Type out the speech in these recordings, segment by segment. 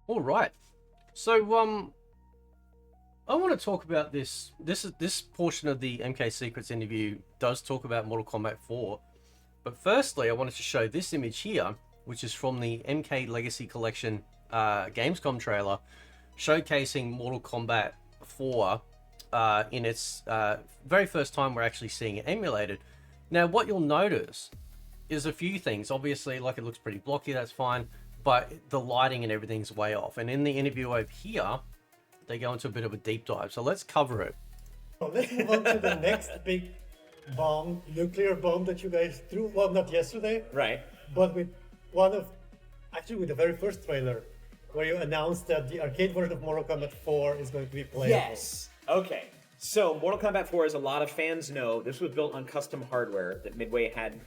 All right. So I want to talk about this. This portion of the MK Secrets interview does talk about Mortal Kombat 4. But firstly, I wanted to show this image here, which is from the MK Legacy Collection Gamescom trailer, showcasing Mortal Kombat 4 in its very first time we're actually seeing it emulated. Now, what you'll notice is a few things. Obviously, like, it looks pretty blocky, that's fine, but the lighting and everything's way off. And in the interview over here, they go into a bit of a deep dive. So let's cover it. So let's move on to the next big bomb, nuclear bomb that you guys threw. Well, not yesterday, Right. but with actually with the very first trailer, where you announced that the arcade version of Mortal Kombat 4 is going to be playable. Yes. Okay. So Mortal Kombat 4, as a lot of fans know, this was built on custom hardware that Midway had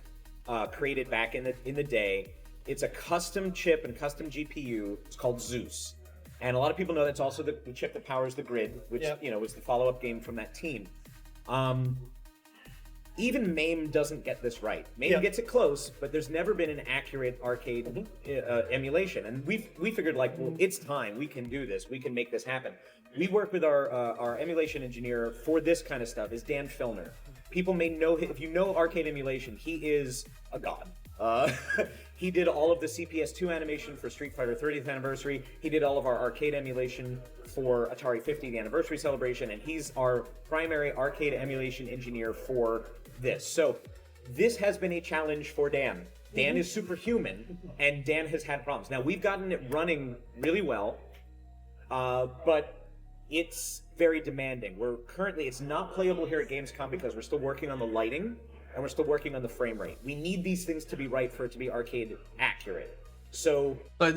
created back in the day. It's a custom chip and custom GPU. It's called Zeus, and a lot of people know that's also the chip that powers the Grid, which Yep. was the follow-up game from that team. Even MAME doesn't get this right. MAME Yeah. gets it close, but there's never been an accurate arcade emulation. And we figured, like, well, it's time. We can do this. We can make this happen. We work with our emulation engineer for this kind of stuff is Dan Filner. People may know him. If you know arcade emulation, he is a god. He did all of the CPS2 animation for Street Fighter 30th anniversary. He did all of our arcade emulation for Atari 50th anniversary celebration, and he's our primary arcade emulation engineer for this. So this has been a challenge for Dan. Dan is superhuman, and Dan has had problems. Now, we've gotten it running really well, but it's very demanding. It's not playable here at Gamescom because we're still working on the lighting, and we're still working on the frame rate. We need these things to be right for it to be arcade accurate. So I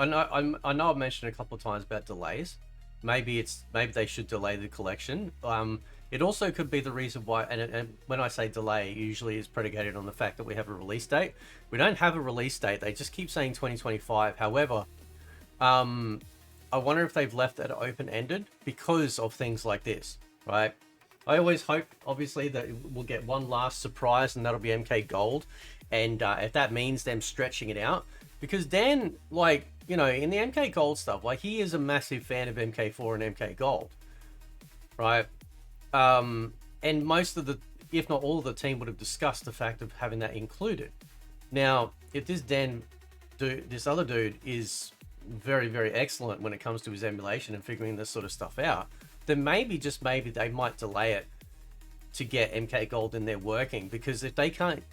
know I've mentioned a couple of times about delays. Maybe they should delay the collection. It also could be the reason why, and when I say delay, it usually is predicated on the fact that we have a release date. We don't have a release date. They just keep saying 2025. However, I wonder if they've left it open-ended because of things like this, right? I always hope, obviously, that we'll get one last surprise, and that'll be MK Gold. And if that means them stretching it out, because Dan, like, in the MK Gold stuff, like, he is a massive fan of MK4 and MK Gold, right? And most of the, if not all of the team, would have discussed the fact of having that included. Now, if this other dude is very, very excellent when it comes to his emulation and figuring this sort of stuff out, then maybe, just maybe, they might delay it to get MK Gold in there working. Because if they can't,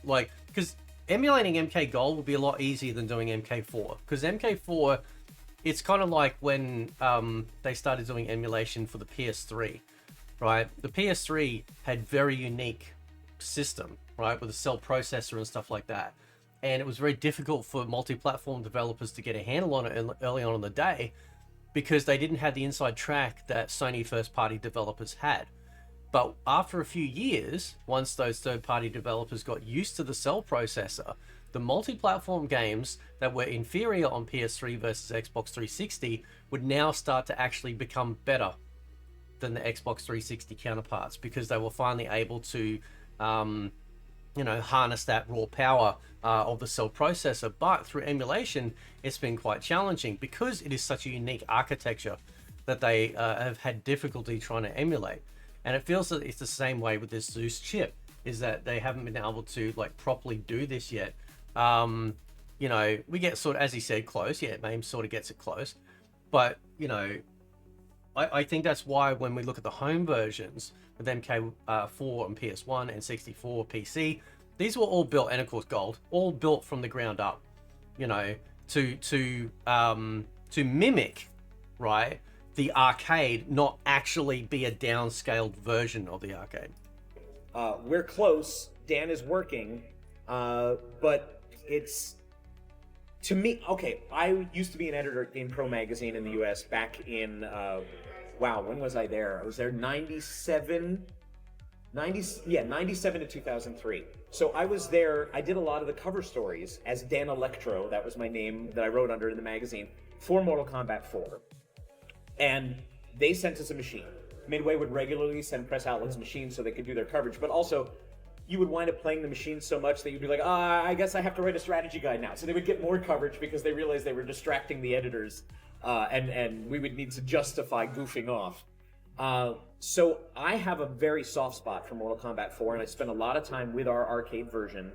because emulating MK Gold would be a lot easier than doing MK4. Because MK4, it's kind of like when they started doing emulation for the PS3, right? The PS3 had very unique system, right, with a cell processor and stuff like that. And it was very difficult for multi-platform developers to get a handle on it early on in the day, because they didn't have the inside track that Sony first-party developers had. But after a few years, once those third-party developers got used to the cell processor, the multi-platform games that were inferior on PS3 versus Xbox 360 would now start to actually become better than the Xbox 360 counterparts, because they were finally able to harness that raw power of the cell processor. But through emulation, it's been quite challenging because it is such a unique architecture that they have had difficulty trying to emulate. And it feels that it's the same way with this Zeus chip, is that they haven't been able to properly do this yet. We get sort of, as he said, close. Yeah, MAME sort of gets it close. But, I think that's why when we look at the home versions with MK4 on PS1 and 64 PC, these were all built, and of course Gold, all built from the ground up, to mimic, right, the arcade, not actually be a downscaled version of the arcade. we're close. Dan is working, but it's, to me, okay, I used to be an editor at Game Pro magazine in the US back in, wow, when was I there? I was there 97 to 2003. So I was there, I did a lot of the cover stories as Dan Electro, that was my name that I wrote under in the magazine, for Mortal Kombat 4. And they sent us a machine. Midway would regularly send press outlets machines so they could do their coverage, but also you would wind up playing the machine so much that you'd be like, I guess I have to write a strategy guide now. So they would get more coverage because they realized they were distracting the editors, and we would need to justify goofing off. So I have a very soft spot for Mortal Kombat 4, and I spent a lot of time with our arcade version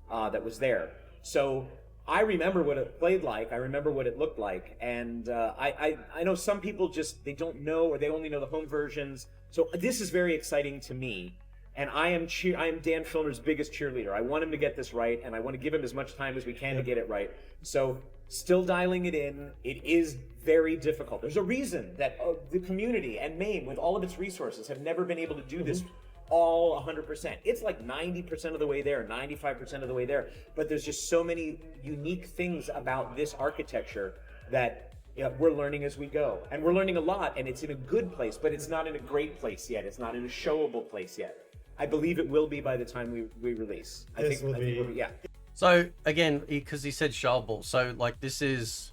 that was there. So I remember what it played like. I remember what it looked like, and I know some people just they don't know, or they only know the home versions. So this is very exciting to me, and I am Dan Filner's biggest cheerleader. I want him to get this right, and I want to give him as much time as we can to get it right. So still dialing it in. It is very difficult. There's a reason that the community and MAME, with all of its resources, have never been able to do this all 100%. It's like 90% of the way there, 95% of the way there. But there's just so many unique things about this architecture that we're learning as we go. And we're learning a lot, and it's in a good place, but it's not in a great place yet. It's not in a showable place yet. I believe it will be by the time we release. I think we'll be. Yeah. So again, because he said showable, so like this is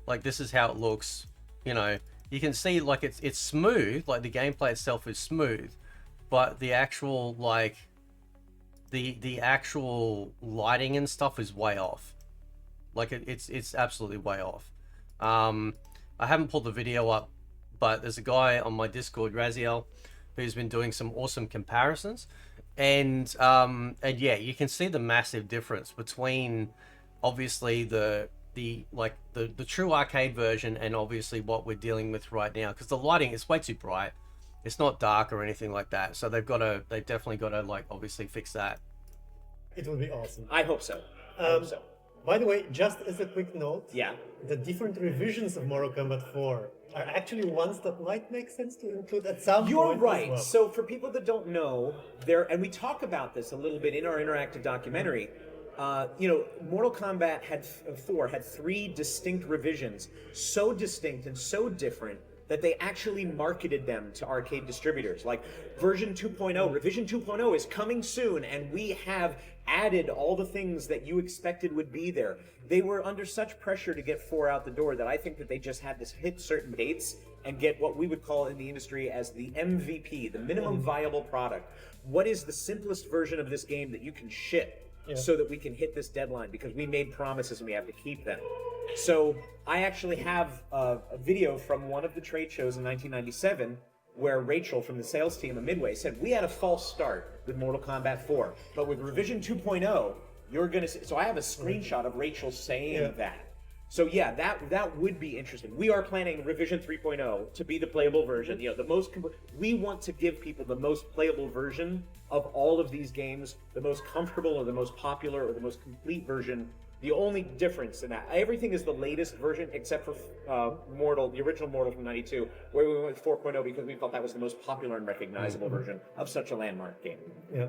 how it looks. You know, you can see like it's smooth, like the gameplay itself is smooth, but the actual like the actual lighting and stuff is way off. Like it's absolutely way off. I haven't pulled the video up, but there's a guy on my Discord, Raziel, who's been doing some awesome comparisons, and yeah, you can see the massive difference between obviously the true arcade version and obviously what we're dealing with right now, because the lighting is way too bright. It's not dark or anything like that, so they've definitely got to like obviously fix that. It will be awesome. I hope so. I hope so. By the way, just as a quick note, Yeah. the different revisions of Mortal Kombat 4 are actually ones that might make sense to include at some You're point. right. As well. So for people that don't know, and we talk about this a little bit in our interactive documentary. Mortal Kombat 4 had 3 distinct revisions, so distinct and so different that they actually marketed them to arcade distributors. Like version 2.0, revision 2.0 is coming soon, and we have added all the things that you expected would be there. They were under such pressure to get 4 out the door that I think that they just had to hit certain dates and get what we would call in the industry as the MVP, the minimum viable product. What is the simplest version of this game that you can ship so that we can hit this deadline, because we made promises and we have to keep them. So I actually have a video from one of the trade shows in 1997 where Rachel from the sales team at Midway said, we had a false start with Mortal Kombat 4, but with revision 2.0, you're going to see. So I have a screenshot of Rachel saying that. So yeah, that would be interesting. We are planning revision 3.0 to be the playable version. We want to give people the most playable version of all of these games, the most comfortable or the most popular or the most complete version. The only difference in that, everything is the latest version except for the original Mortal from '92, where we went with 4.0 because we felt that was the most popular and recognizable version of such a landmark game. Yeah.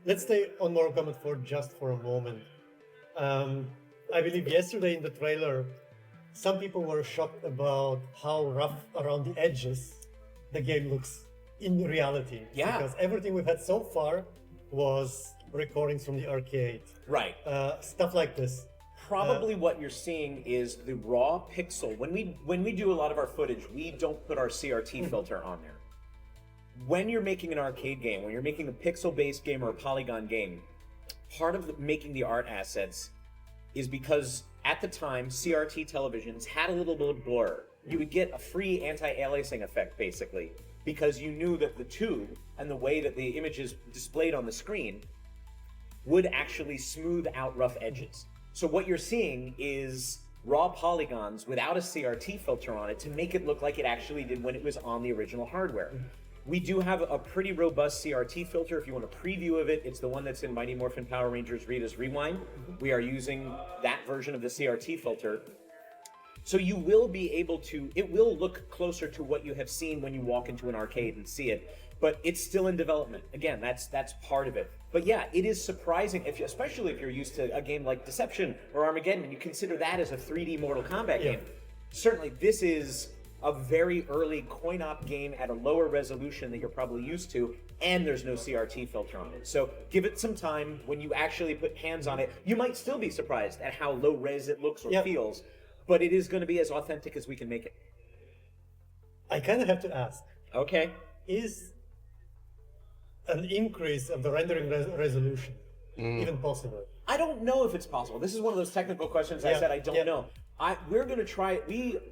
Let's stay on Mortal Kombat 4 just for a moment. I believe yesterday in the trailer, some people were shocked about how rough around the edges the game looks in reality. Yeah. Because everything we've had so far was recordings from the arcade. Right. Stuff like this. Probably what you're seeing is the raw pixel. When we do a lot of our footage, we don't put our CRT filter on there. When you're making an arcade game, when you're making a pixel-based game or a polygon game, part of making the art assets is because at the time, CRT televisions had a little bit of blur. You would get a free anti-aliasing effect, basically, because you knew that the tube and the way that the image is displayed on the screen would actually smooth out rough edges. So what you're seeing is raw polygons without a CRT filter on it to make it look like it actually did when it was on the original hardware. We do have a pretty robust CRT filter. If you want a preview of it, it's the one that's in Mighty Morphin Power Rangers Rita's Rewind. We are using that version of the CRT filter. So you will be able to, it will look closer to what you have seen when you walk into an arcade and see it, but it's still in development. Again, that's part of it. But yeah, it is surprising, especially if you're used to a game like Deception or Armageddon, and you consider that as a 3D Mortal Kombat game. Certainly, this is a very early coin-op game at a lower resolution that you're probably used to, and there's no CRT filter on it. So give it some time. When you actually put hands on it, you might still be surprised at how low res it looks or feels, but it is going to be as authentic as we can make it. I kind of have to ask. Okay. Is an increase of the rendering resolution even possible? I don't know if it's possible. This is one of those technical questions I Yeah, said I don't yeah. know. We're going to try.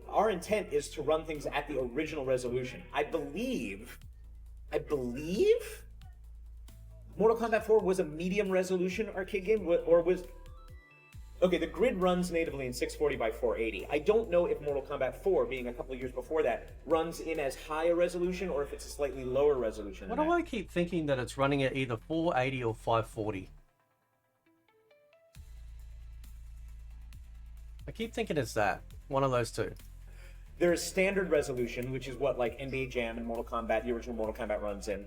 Our intent is to run things at the original resolution. I believe, Mortal Kombat 4 was a medium resolution arcade game, or was. Okay, the grid runs natively in 640 by 480. I don't know if Mortal Kombat 4, being a couple of years before that, runs in as high a resolution or if it's a slightly lower resolution. Why than do that. I keep thinking that it's running at either 480 or 540? I keep thinking it's that. One of those two. There is standard resolution, which is what like NBA Jam and Mortal Kombat, the original Mortal Kombat runs in.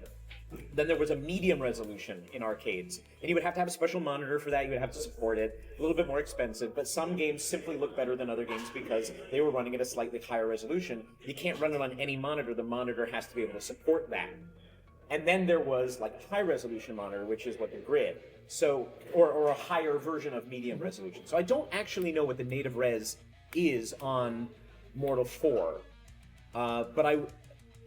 Then there was a medium resolution in arcades, and you would have to have a special monitor for that. You would have to support it. A little bit more expensive, but some games simply look better than other games because they were running at a slightly higher resolution. You can't run it on any monitor. The monitor has to be able to support that. And then there was like a high resolution monitor, which is what the grid. So, or a higher version of medium resolution. So I don't actually know what the native res is on Mortal 4. But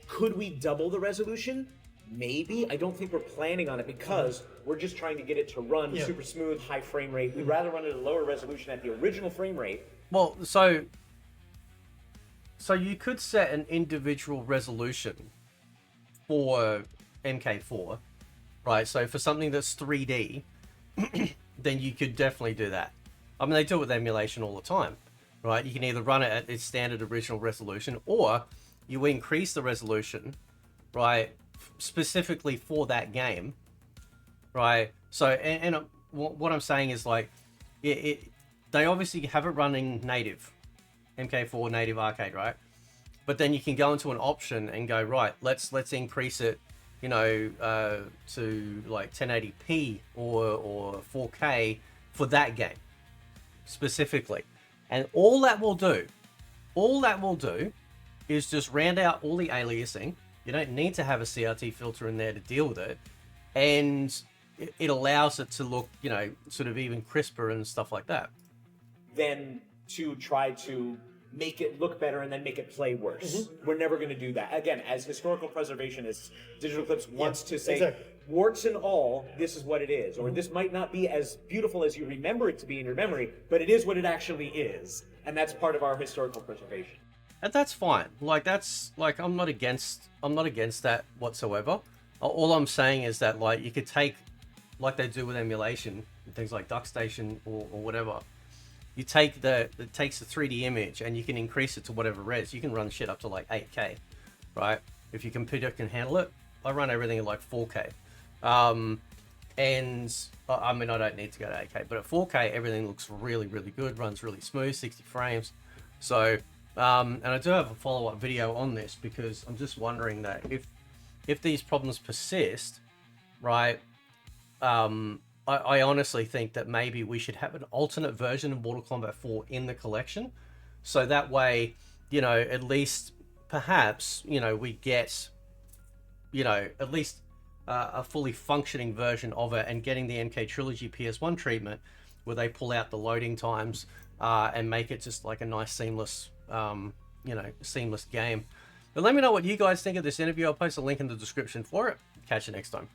could we double the resolution? Maybe. I don't think we're planning on it because we're just trying to get it to run super smooth, high frame rate. We'd rather run it at a lower resolution at the original frame rate. Well, so you could set an individual resolution for MK4, right? So for something that's 3D, then you could definitely do that. I mean, they do it with emulation all the time, right? You can either run it at its standard original resolution, or you increase the resolution, right, specifically for that game, right? So, and what I'm saying is like, they obviously have it running native, MK4 native arcade, right? But then you can go into an option and go, right, let's increase it, you know, to like 1080p or 4K for that game specifically. And all that will do is just round out all the aliasing. You don't need to have a CRT filter in there to deal with it. And it allows it to look, you know, sort of even crisper and stuff like that. Then to try to make it look better and then make it play worse. We're never going to do that. Again, as historical preservationists, Digital Eclipse wants to say, exactly. warts and all, this is what it is. Or this might not be as beautiful as you remember it to be in your memory, but it is what it actually is. And that's part of our historical preservation. And that's fine. Like, that's like, I'm not against that whatsoever. All I'm saying is that, like, you could take, like they do with emulation, things like DuckStation or whatever. You take it takes the 3D image and you can increase it to whatever res. You can run shit up to like 8K, right? If your computer can handle it. I run everything at like 4K. And I mean, I don't need to go to 8K, but at 4K, everything looks really, really good, runs really smooth, 60 frames. So, and I do have a follow-up video on this because I'm just wondering that if these problems persist, right, I honestly think that maybe we should have an alternate version of Mortal Kombat 4 in the collection. So that way, you know, at least perhaps, you know, we get, you know, at least a fully functioning version of it, and getting the MK Trilogy PS1 treatment where they pull out the loading times and make it just like a nice seamless, you know, seamless game. But let me know what you guys think of this interview. I'll post a link in the description for it. Catch you next time.